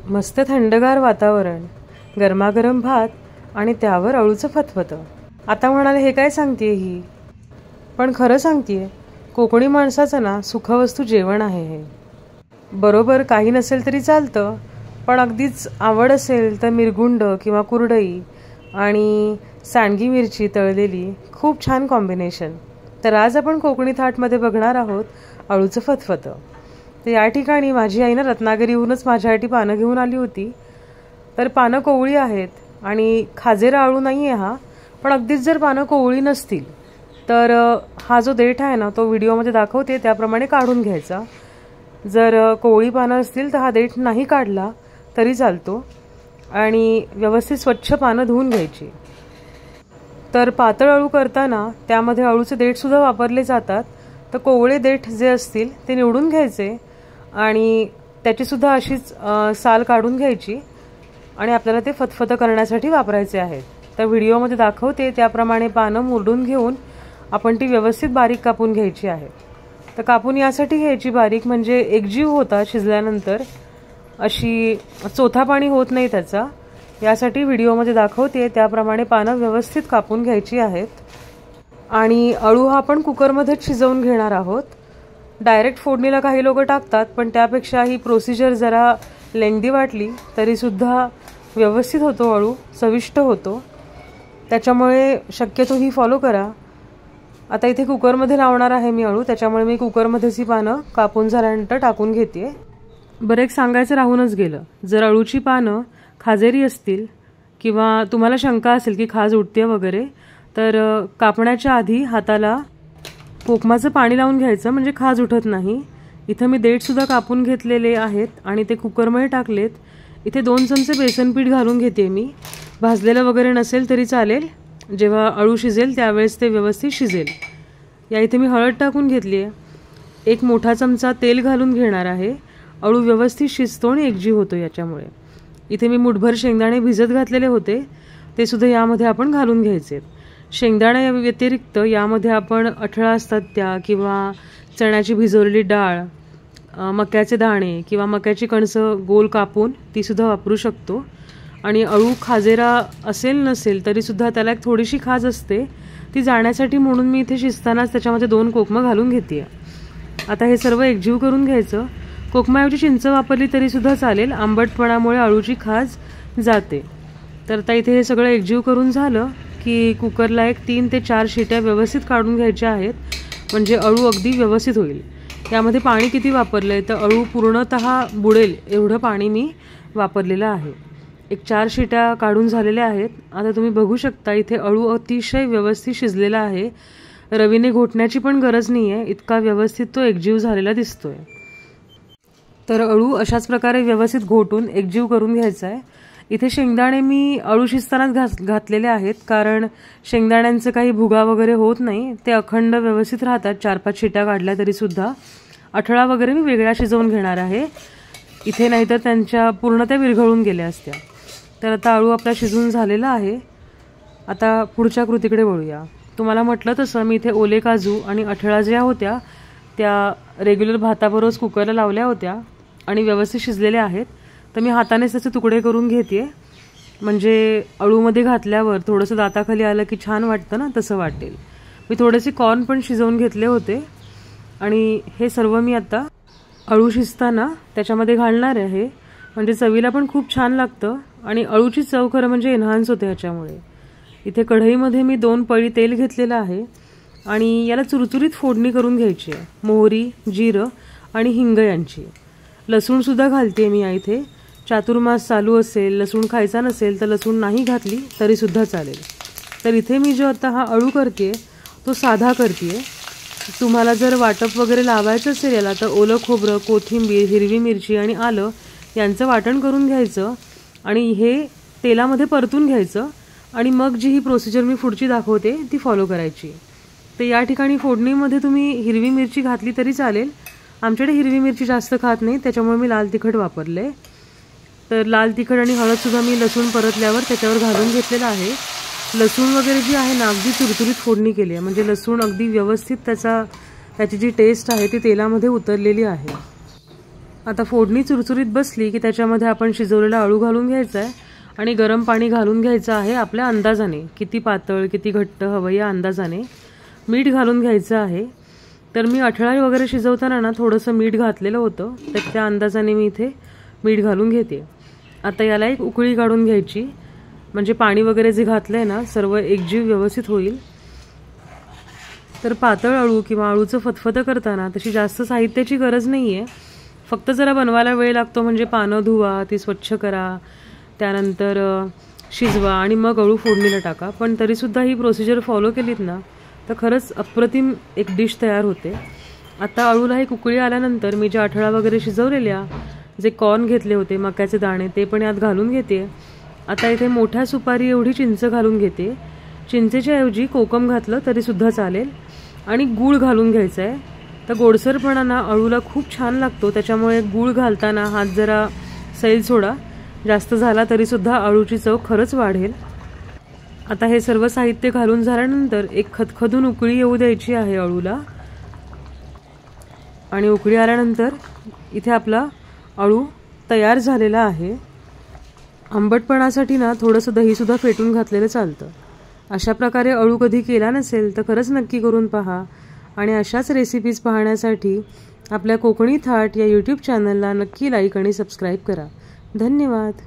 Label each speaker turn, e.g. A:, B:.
A: मस्त थंडगार वातावरण, गरमागरम भात आणि त्यावर अळूचं फतफतं. आता म्हणाले हे काय सांगतेय ही, पण खरं सांगतेय. कोकणी माणसाचं ना सुखवस्तू जेवण आहे हे. बरोबर काही नसेल तरी चालतं, पण अगदीच आवड असेल तर मिरगुंड किंवा कुरडई आणि सांडगी मिरची तळलेली खूप छान कॉम्बिनेशन. तर आज आपण कोकणी थाटमध्ये बघणार आहोत अळूचं फतफतं. तर या ठिकाणी माझी आई ना रत्नागिरीहूनच माझ्यासाठी पानं घेऊन आली होती. तर पानं कोवळी आहेत आणि खाजेरा अळू नाही आहे हा, पण अगदीच जर पानं कोवळी नसतील तर हा जो देठ आहे ना तो व्हिडिओमध्ये दाखवते त्याप्रमाणे काढून घ्यायचा. जर कोवळी पानं असतील तर हा देठ नाही काढला तरी चालतो आणि व्यवस्थित स्वच्छ पानं धुवून घ्यायची. तर पातळ अळू करताना त्यामध्ये अळूचे देठसुद्धा वापरले जातात. तर कोवळे देठ जे असतील ते निवडून घ्यायचे आणि त्याचीसुद्धा अशीच साल काढून घ्यायची आणि आपल्याला ते फतफतं करण्यासाठी वापरायचे आहेत. तर व्हिडिओमध्ये दाखवते त्याप्रमाणे पानं मुरडून घेऊन आपण ती व्यवस्थित बारीक कापून घ्यायची आहे. तर कापून यासाठी घ्यायची बारीक म्हणजे एकजीव होता शिजल्यानंतर, अशी चोथा पाणी होत नाही त्याचा. यासाठी व्हिडिओमध्ये दाखवते त्याप्रमाणे पानं व्यवस्थित कापून घ्यायची आहेत. आणि अळू हा आपण कुकरमध्येच शिजवून घेणार आहोत. डायरेक्ट फोडणीला काही लोक टाकतात, पण त्यापेक्षा ही प्रोसिजर जरा लेंदी वाटली तरीसुद्धा व्यवस्थित होतो अळू, चविष्ट होतो. त्याच्यामुळे शक्यतो ही फॉलो करा. आता इथे कुकरमध्ये लावणार आहे मी अळू, त्याच्यामुळे मी कुकरमध्येच ही पानं कापून झाल्यानंतर टाकून घेते. बरं, एक सांगायचं राहूनच गेलं, जर अळूची पानं खाजेरी असतील किंवा तुम्हाला शंका असेल की खाज उठते वगैरे, तर कापण्याच्या आधी हाताला कोकमाचं पाणी लावून घ्यायचं म्हणजे खाज उठत नाही. इथं मी देठसुद्धा कापून घेतलेले आहेत आणि ते कुकरमध्ये टाकलेत. इथे 2 चमचे बेसन पीठ घालून घेते मी. भाजलेलं वगैरे नसेल तरी चालेल, जेव्हा अळू शिजेल त्यावेळेस ते व्यवस्थित शिजेल. या इथे मी हळद टाकून घेतली आहे. 1 मोठा चमचा तेल घालून घेणार आहे. अळू व्यवस्थित शिजतो आणि एकजीव होतो याच्यामुळे. इथे मी मुठभर शेंगदाणे भिजत घातलेले होते, ते सुद्धा यामध्ये आपण घालून घ्यायचे. शेंगदाण्या व्यतिरिक्त यामध्ये आपण अठळा असतात त्या किंवा चण्याची भिजवलेली डाळ, मक्याचे दाणे किंवा मक्याची कणसं गोल कापून तीसुद्धा वापरू शकतो. आणि अळू खाजेरा असेल नसेल तरीसुद्धा त्याला एक थोडीशी खाज असते, ती जाण्यासाठी म्हणून मी इथे शिजतानाच त्याच्यामध्ये 2 कोकमं घालून घेते. आता हे सर्व एकजीव करून घ्यायचं. कोकमाऐवजी चिंच वापरली तरीसुद्धा चालेल, आंबटपणामुळे अळूची खाज जाते. तर आता इथे हे सगळं एकजीव करून झालं की कुकरला एक 3 ते 4 शिट्या व्यवस्थित काढून घ्यायच्या आहेत, म्हणजे अळू अगदी व्यवस्थित होईल. यामध्ये पाणी किती वापरलं आहे तर अळू पूर्णतः बुडेल एवढं पाणी मी वापरलेलं आहे. एक 4 शिट्या काढून झालेल्या आहेत. आता तुम्ही बघू शकता इथे अळू अतिशय व्यवस्थित शिजलेला आहे. रवीने घोटण्याची पण गरज नाही आहे, इतका व्यवस्थित तो एकजीव झालेला दिसतोय. तर अळू अशाच प्रकारे व्यवस्थित घोटून एकजीव करून घ्यायचा आहे. इथे शेंगदाणे मी अळू शिजतानाच घातलेले आहेत, कारण शेंगदाण्यांचं काही भुगा वगैरे होत नाही, ते अखंड व्यवस्थित राहतात. 4-5 शिट्या काढल्या तरीसुद्धा. अठळा वगैरे मी वेगळा शिजवून घेणार आहे इथे, नाहीतर त्यांच्या पूर्ण त्या विरघळून गेल्या असत्या. तर आता अळू आपला शिजून झालेला आहे. आता पुढच्या कृतीकडे वळूया. तुम्हाला म्हटलं तसं मी इथे ओले काजू आणि अठळा ज्या होत्या त्या रेग्युलर भाताबरोबर कुकरला लावल्या होत्या आणि व्यवस्थित शिजलेल्या आहेत. तर मी हातानेच त्याचे तुकडे करून घेते, म्हणजे अळूमध्ये घातल्यावर थोडंसं दाताखाली आलं की छान वाटतं ना, तसं वाटेल. मी थोडेसे कॉर्न पण शिजवून घेतले होते आणि हे सर्व मी आता अळू शिजताना त्याच्यामध्ये घालणार आहे, म्हणजे चवीला पण खूप छान लागतं आणि अळूची चव खरं म्हणजे एन्हान्स होते ह्याच्यामुळे. इथे कढईमध्ये मी 2 पळी तेल घेतलेलं आहे आणि याला चुरचुरीत फोडणी करून घ्यायची आहे. मोहरी, जिरं आणि हिंग यांची. लसूणसुद्धा घालते मी या इथे. चातुर्मास चालू असेल, लसूण खायचा नसेल तर लसूण नाही घातली तरीसुद्धा चालेल. तर इथे मी जो आता हा अळू करते तो साधा करते. तुम्हाला जर वाटप वगैरे लावायचं असेल याला तर ओलं खोबरं, कोथिंबीर, हिरवी मिरची आणि आलं यांचं वाटण करून घ्यायचं आणि हे तेलामध्ये परतून घ्यायचं आणि मग जी ही प्रोसिजर मी पुढची दाखवते ती फॉलो करायची. तर या ठिकाणी फोडणीमध्ये तुम्ही हिरवी मिरची घातली तरी चालेल. आमच्याकडे हिरवी मिरची जास्त खात नाही, त्याच्यामुळे मी लाल तिखट वापरले. तर लाल तिखट आणि हळदसुद्धा मी लसूण परतल्यावर त्याच्यावर घालून घेतलेलं आहे. लसूण वगैरे जी आहे ना अगदी चुरचुरीत फोडणी केली आहे, म्हणजे लसूण अगदी व्यवस्थित त्याची जी टेस्ट आहे ती तेलामध्ये उतरलेली आहे. आता फोडणी चुरचुरीत बसली की त्याच्यामध्ये आपण शिजवलेला अळू घालून घ्यायचा आहे आणि गरम पाणी घालून घ्यायचं आहे आपल्या अंदाजाने, किती पातळ किती घट्ट हवं या अंदाजाने. मीठ घालून घ्यायचं आहे. तर मी अठळा वगैरे शिजवताना ना थोडंसं मीठ घातलेलं होतं, तर त्या अंदाजाने मी इथे मीठ घालून घेते. आता याला एक उकळी काढून घ्यायची, म्हणजे पाणी वगैरे जे घातलंय ना सर्व एकजीव व्यवस्थित होईल. तर पातळ अळू किंवा अळूचं फतफतं करताना तशी जास्त साहित्याची गरज नाही आहे. फक्त जरा बनवायला वेळ लागतो, म्हणजे पानं धुवा, ती स्वच्छ करा, त्यानंतर शिजवा आणि मग अळू फोडणीला टाका. पण तरीसुद्धा ही प्रोसिजर फॉलो केलीत ना तर खरंच अप्रतिम एक डिश तयार होते. आता अळूला एक उकळी आल्यानंतर मी ज्या अठळा वगैरे शिजवलेल्या जे कॉर्न घेतले होते, मक्याचे दाणे, ते पण यात घालून घेते. आता इथे मोठ्या सुपारी एवढी चिंच घालून घेते. चिंचेच्या ऐवजी कोकम घातलं तरीसुद्धा चालेल आणि गूळ घालून घ्यायचा आहे. तर गोडसरपणा ना अळूला खूप छान लागतो, त्याच्यामुळे गूळ घालताना हात जरा सैल सोडा. जास्त झाला तरीसुद्धा अळूची चव खरंच वाढेल. आता हे सर्व साहित्य घालून झाल्यानंतर एक खदखदून उकळी येऊ द्यायची आहे अळूला. आणि उकळी आल्यानंतर इथे आपला अळू तयार झालेला आहे. आंबटपणासाठी ना थोडंसं दहीसुद्धा फेटून घातलेलं चालतं. अशा प्रकारे अळू कधी केला नसेल तर खरंच नक्की करून पहा. आणि अशाच रेसिपीज पाहण्यासाठी आपल्या कोकणी थाट या यूट्यूब चॅनलला नक्की लाईक आणि सबस्क्राईब करा. धन्यवाद.